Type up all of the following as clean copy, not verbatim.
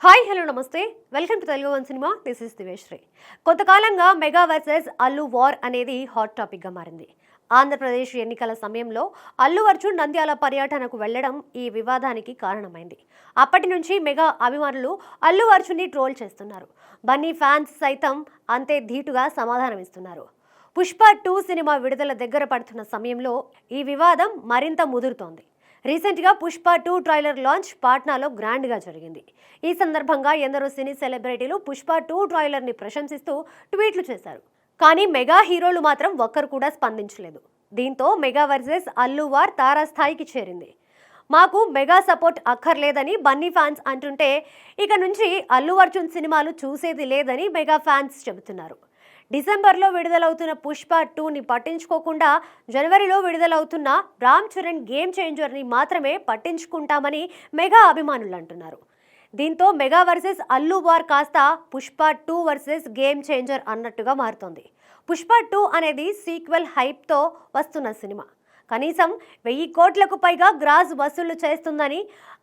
Hi hello నమస్తే welcome to Telugu one cinema. This is దివేశ్రీ. కొంతకాలంగా మెగా వర్సెస్ అల్లు వార్ అనేది హాట్ టాపిక్గా మారింది. ఆంధ్రప్రదేశ్ ఎన్నికల సమయంలో అల్లు అర్జున్ నంద్యాల పర్యటనకు వెళ్లడం ఈ వివాదానికి కారణమైంది. అప్పటి నుంచి మెగా అభిమానులు అల్లు అర్జున్ని ట్రోల్ చేస్తున్నారు. బన్నీ ఫ్యాన్స్ సైతం అంతే ధీటుగా సమాధానమిస్తున్నారు. పుష్ప 2 సినిమా విడుదల దగ్గర పడుతున్న సమయంలో ఈ వివాదం మరింత ముదురుతోంది. రీసెంట్గా పుష్ప 2 ట్రైలర్ లాంచ్ పాట్నాలో గ్రాండ్గా జరిగింది. ఈ సందర్భంగా ఎందరో సినీ సెలబ్రిటీలు పుష్ప 2 ట్రైలర్ని ప్రశంసిస్తూ ట్వీట్లు చేశారు. కానీ మెగా హీరోలు మాత్రం ఒక్కరు కూడా స్పందించలేదు. దీంతో మెగా వర్సెస్ అల్లు వార్ తారాస్థాయికి చేరింది. మాకు మెగా సపోర్ట్ అక్కర్లేదని బన్నీ ఫ్యాన్స్ అంటుంటే, ఇక నుంచి అల్లు అర్జున్ సినిమాలు చూసేది లేదని మెగా ఫ్యాన్స్ చెబుతున్నారు. డిసెంబర్లో విడుదలవుతున్న పుష్ప 2ని పట్టించుకోకుండా జనవరిలో విడుదలవుతున్న రామ్ చరణ్ గేమ్ చేంజర్ని మాత్రమే పట్టించుకుంటామని మెగా అభిమానులు అంటున్నారు. దీంతో మెగా వర్సెస్ అల్లు వార్ కాస్త పుష్ప 2 వర్సెస్ గేమ్ చేంజర్ అన్నట్టుగా మారుతోంది. పుష్ప 2 అనేది సీక్వెల్ హైప్తో వస్తున్న సినిమా. కనీసం 1000 కోట్లకు పైగా గ్రాస్ వసూళ్లు చేస్తుందని,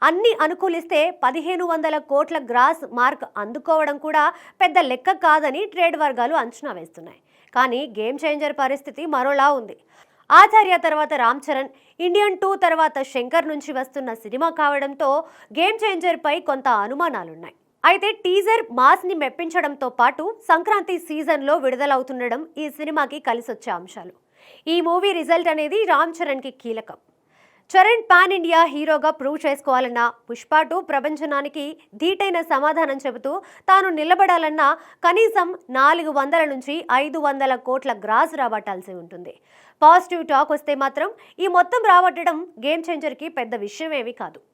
అన్ని అనుకూలిస్తే 1500 కోట్ల గ్రాస్ మార్క్ అందుకోవడం కూడా పెద్ద లెక్క కాదని ట్రేడ్ వర్గాలు అంచనా వేస్తున్నాయి. కానీ గేమ్ చేంజర్ పరిస్థితి మరోలా ఉంది. ఆచార్య తర్వాత రామ్ చరణ్, ఇండియన్ 2 తర్వాత శంకర్ నుంచి వస్తున్న సినిమా కావడంతో గేమ్ చేంజర్ పై కొంత అనుమానాలున్నాయి. అయితే టీజర్ మాస్ని మెప్పించడంతో పాటు సంక్రాంతి సీజన్లో విడుదలవుతుండడం ఈ సినిమాకి కలిసొచ్చే అంశాలు. ఈ మూవీ రిజల్ట్ అనేది రామ్ చరణ్కి కీలకం. చరణ్ పాన్ ఇండియా హీరోగా ప్రూవ్ చేసుకోవాలన్నా, పుష్ప 2 ప్రపంచనానికి ధీటైన సమాధానం చెబుతూ తాను నిలబడాలన్నా కనీసం 400 నుంచి 500 కోట్ల గ్రాస్ రాబట్టాల్సి ఉంటుంది. పాజిటివ్ టాక్ వస్తే మాత్రం ఈ మొత్తం రాబట్టడం గేమ్ చేంజర్కి పెద్ద విషయమేమీ కాదు.